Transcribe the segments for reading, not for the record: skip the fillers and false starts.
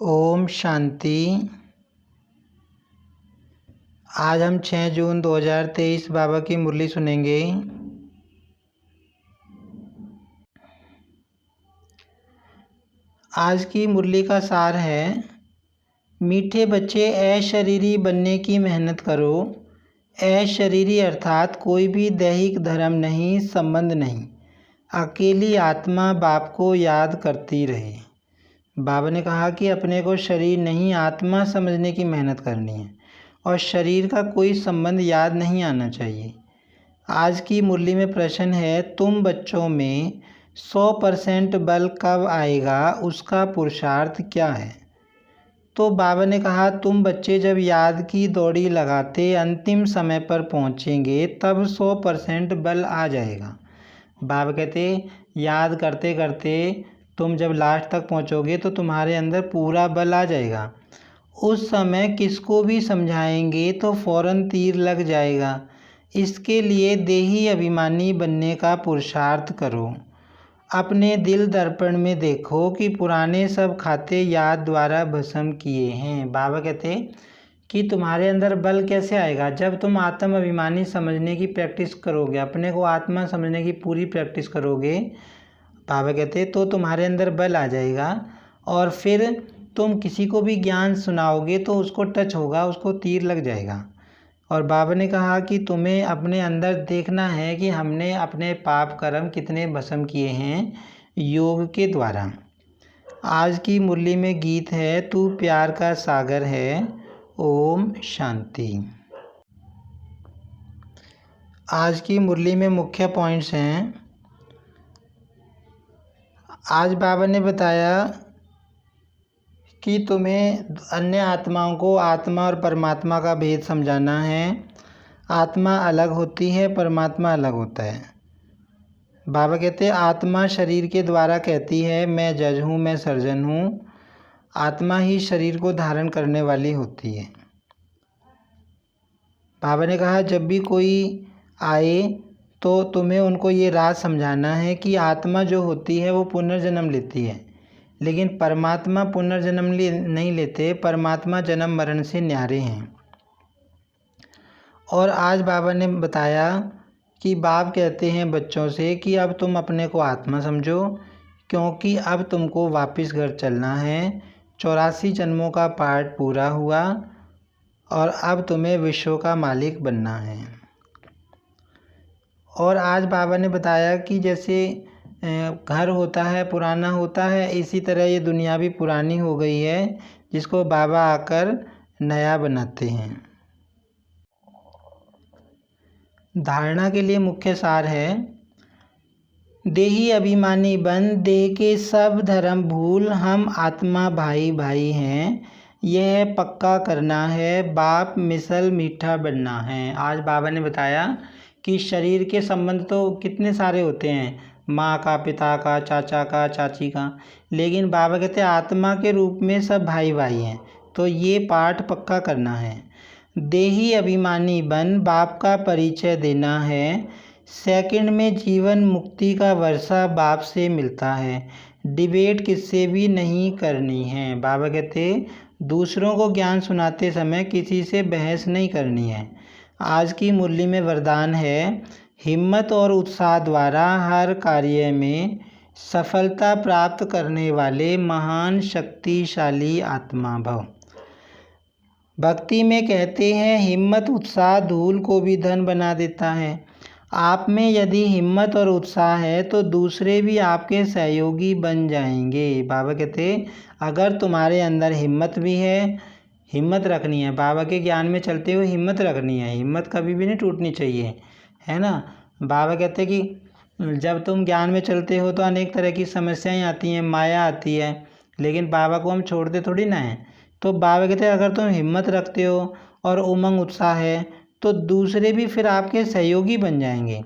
ओम शांति। आज हम 6 जून 2023 बाबा की मुरली सुनेंगे। आज की मुरली का सार है, मीठे बच्चे अशरीरी बनने की मेहनत करो। अशरीरी अर्थात कोई भी दैहिक धर्म नहीं, संबंध नहीं। अकेली आत्मा बाप को याद करती रहे। बाबा ने कहा कि अपने को शरीर नहीं आत्मा समझने की मेहनत करनी है और शरीर का कोई संबंध याद नहीं आना चाहिए। आज की मुरली में प्रश्न है, तुम बच्चों में 100% बल कब आएगा, उसका पुरुषार्थ क्या है। तो बाबा ने कहा, तुम बच्चे जब याद की दौड़ी लगाते अंतिम समय पर पहुँचेंगे तब 100% बल आ जाएगा। बाबा कहते याद करते करते तुम जब लास्ट तक पहुँचोगे तो तुम्हारे अंदर पूरा बल आ जाएगा। उस समय किसको भी समझाएंगे तो फ़ौरन तीर लग जाएगा। इसके लिए देही अभिमानी बनने का पुरुषार्थ करो। अपने दिल दर्पण में देखो कि पुराने सब खाते याद द्वारा भस्म किए हैं। बाबा कहते कि तुम्हारे अंदर बल कैसे आएगा, जब तुम आत्म अभिमानी समझने की प्रैक्टिस करोगे, अपने को आत्मा समझने की पूरी प्रैक्टिस करोगे। बाबा कहते तो तुम्हारे अंदर बल आ जाएगा और फिर तुम किसी को भी ज्ञान सुनाओगे तो उसको टच होगा, उसको तीर लग जाएगा। और बाबा ने कहा कि तुम्हें अपने अंदर देखना है कि हमने अपने पाप कर्म कितने भस्म किए हैं योग के द्वारा। आज की मुरली में गीत है, तू प्यार का सागर है। ओम शांति। आज की मुरली में मुख्य पॉइंट्स हैं। आज बाबा ने बताया कि तुम्हें अन्य आत्माओं को आत्मा और परमात्मा का भेद समझाना है। आत्मा अलग होती है, परमात्मा अलग होता है। बाबा कहते हैं आत्मा शरीर के द्वारा कहती है मैं जज हूँ, मैं सर्जन हूँ। आत्मा ही शरीर को धारण करने वाली होती है। बाबा ने कहा जब भी कोई आए तो तुम्हें उनको ये राज समझाना है कि आत्मा जो होती है वो पुनर्जन्म लेती है, लेकिन परमात्मा पुनर्जन्म नहीं लेते। परमात्मा जन्म मरण से न्यारे हैं। और आज बाबा ने बताया कि बाप कहते हैं बच्चों से कि अब तुम अपने को आत्मा समझो, क्योंकि अब तुमको वापस घर चलना है। 84 जन्मों का पाठ पूरा हुआ और अब तुम्हें विश्व का मालिक बनना है। और आज बाबा ने बताया कि जैसे घर होता है पुराना होता है, इसी तरह ये दुनिया भी पुरानी हो गई है, जिसको बाबा आकर नया बनाते हैं। धारणा के लिए मुख्य सार है, देही अभिमानी बन, देह के सब धर्म भूल, हम आत्मा भाई भाई हैं, यह पक्का करना है, बाप मिसल मीठा बनना है। आज बाबा ने बताया कि शरीर के संबंध तो कितने सारे होते हैं, माँ का, पिता का, चाचा का, चाची का, लेकिन बाबा कहते हैं आत्मा के रूप में सब भाई भाई हैं। तो ये पाठ पक्का करना है। देही अभिमानी बन, बाप का परिचय देना है। सेकंड में जीवन मुक्ति का वर्षा बाप से मिलता है। डिबेट किससे भी नहीं करनी है। बाबा कहते दूसरों को ज्ञान सुनाते समय किसी से बहस नहीं करनी है। आज की मुरली में वरदान है, हिम्मत और उत्साह द्वारा हर कार्य में सफलता प्राप्त करने वाले महान शक्तिशाली आत्मा भव। भक्ति में कहते हैं हिम्मत उत्साह धूल को भी धन बना देता है। आप में यदि हिम्मत और उत्साह है तो दूसरे भी आपके सहयोगी बन जाएंगे। बाबा कहते अगर तुम्हारे अंदर हिम्मत भी है, हिम्मत रखनी है, बाबा के ज्ञान में चलते हुए हिम्मत रखनी है, हिम्मत कभी भी नहीं टूटनी चाहिए, है ना। बाबा कहते कि जब तुम ज्ञान में चलते हो तो अनेक तरह की समस्याएं आती हैं, माया आती है, लेकिन बाबा को हम छोड़ते थोड़ी ना हैं। तो बाबा कहते हैं अगर तुम हिम्मत रखते हो और उमंग उत्साह है तो दूसरे भी फिर आपके सहयोगी बन जाएंगे।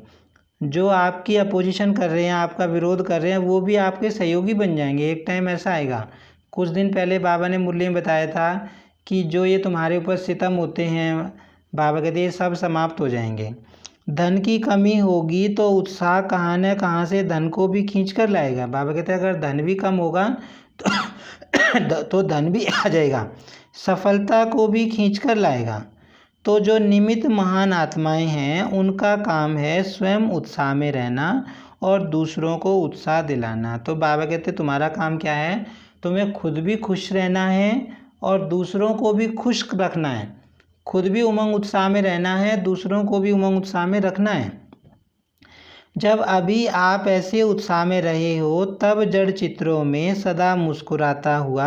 जो आपकी अपोजिशन कर रहे हैं, आपका विरोध कर रहे हैं, वो भी आपके सहयोगी बन जाएंगे। एक टाइम ऐसा आएगा। कुछ दिन पहले बाबा ने मुरली में बताया था कि जो ये तुम्हारे ऊपर सितम होते हैं, बाबा कहते ये सब समाप्त हो जाएंगे। धन की कमी होगी तो उत्साह कहाँ न कहाँ से धन को भी खींच कर लाएगा। बाबा कहते हैं अगर धन भी कम होगा तो धन भी आ जाएगा, सफलता को भी खींच कर लाएगा। तो जो निमित्त महान आत्माएं हैं उनका काम है स्वयं उत्साह में रहना और दूसरों को उत्साह दिलाना। तो बाबा कहते तुम्हारा काम क्या है, तुम्हें खुद भी खुश रहना है और दूसरों को भी खुश रखना है। खुद भी उमंग उत्साह में रहना है, दूसरों को भी उमंग उत्साह में रखना है। जब अभी आप ऐसे उत्साह में रहे हो तब जड़ चित्रों में सदा मुस्कुराता हुआ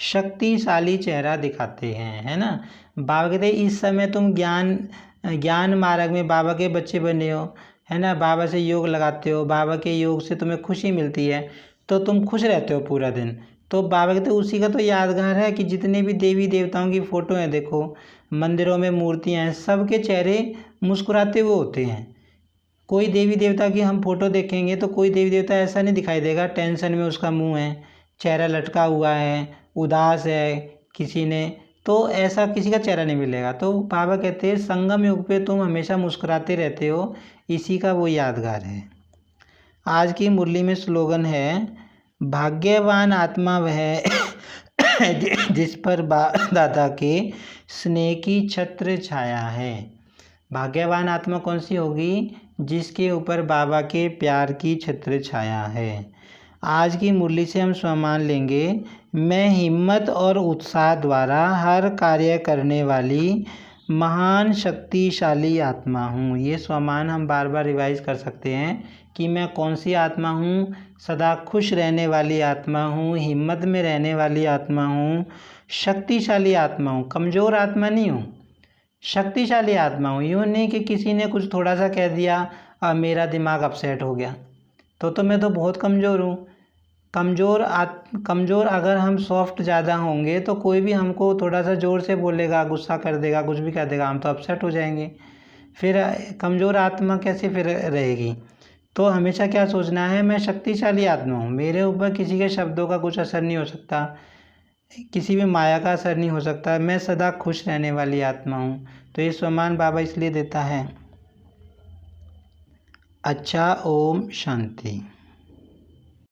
शक्तिशाली चेहरा दिखाते हैं, है ना। बाबा कहते इस समय तुम ज्ञान मार्ग में बाबा के बच्चे बने हो, है ना, बाबा से योग लगाते हो, बाबा के योग से तुम्हें खुशी मिलती है, तो तुम खुश रहते हो पूरा दिन। तो बाबा कहते उसी का तो यादगार है कि जितने भी देवी देवताओं की फ़ोटो हैं, देखो मंदिरों में मूर्तियाँ हैं, सबके चेहरे मुस्कुराते हुए होते हैं। कोई देवी देवता की हम फोटो देखेंगे तो कोई देवी देवता ऐसा नहीं दिखाई देगा टेंशन में उसका मुंह है, चेहरा लटका हुआ है, उदास है किसी ने, तो ऐसा किसी का चेहरा नहीं मिलेगा। तो बाबा कहते हैं संगम युग पे तुम हमेशा मुस्कुराते रहते हो, इसी का वो यादगार है। आज की मुरली में स्लोगन है, भाग्यवान आत्मा वह जिस पर दादा के स्नेह की छत्र छाया है। भाग्यवान आत्मा कौन सी होगी, जिसके ऊपर बाबा के प्यार की छत्र छाया है। आज की मुरली से हम स्वमान लेंगे, मैं हिम्मत और उत्साह द्वारा हर कार्य करने वाली महान शक्तिशाली आत्मा हूँ। ये स्वमान हम बार बार रिवाइज कर सकते हैं कि मैं कौन सी आत्मा हूँ, सदा खुश रहने वाली आत्मा हूँ, हिम्मत में रहने वाली आत्मा हूँ, शक्तिशाली आत्मा हूँ, कमज़ोर आत्मा नहीं हूँ, शक्तिशाली आत्मा हूँ। यूँ नहीं कि किसी ने कुछ थोड़ा सा कह दिया और मेरा दिमाग अपसेट हो गया, तो मैं तो बहुत कमज़ोर हूँ। कमज़ोर अगर हम सॉफ्ट ज़्यादा होंगे तो कोई भी हमको थोड़ा सा ज़ोर से बोलेगा, गुस्सा कर देगा, कुछ भी कह देगा, हम तो अपसेट हो जाएंगे। फिर कमज़ोर आत्मा कैसे फिर रहेगी। तो हमेशा क्या सोचना है, मैं शक्तिशाली आत्मा हूँ, मेरे ऊपर किसी के शब्दों का कुछ असर नहीं हो सकता, किसी भी माया का असर नहीं हो सकता, मैं सदा खुश रहने वाली आत्मा हूँ। तो ये सम्मान बाबा इसलिए देता है। अच्छा, ओम शांति।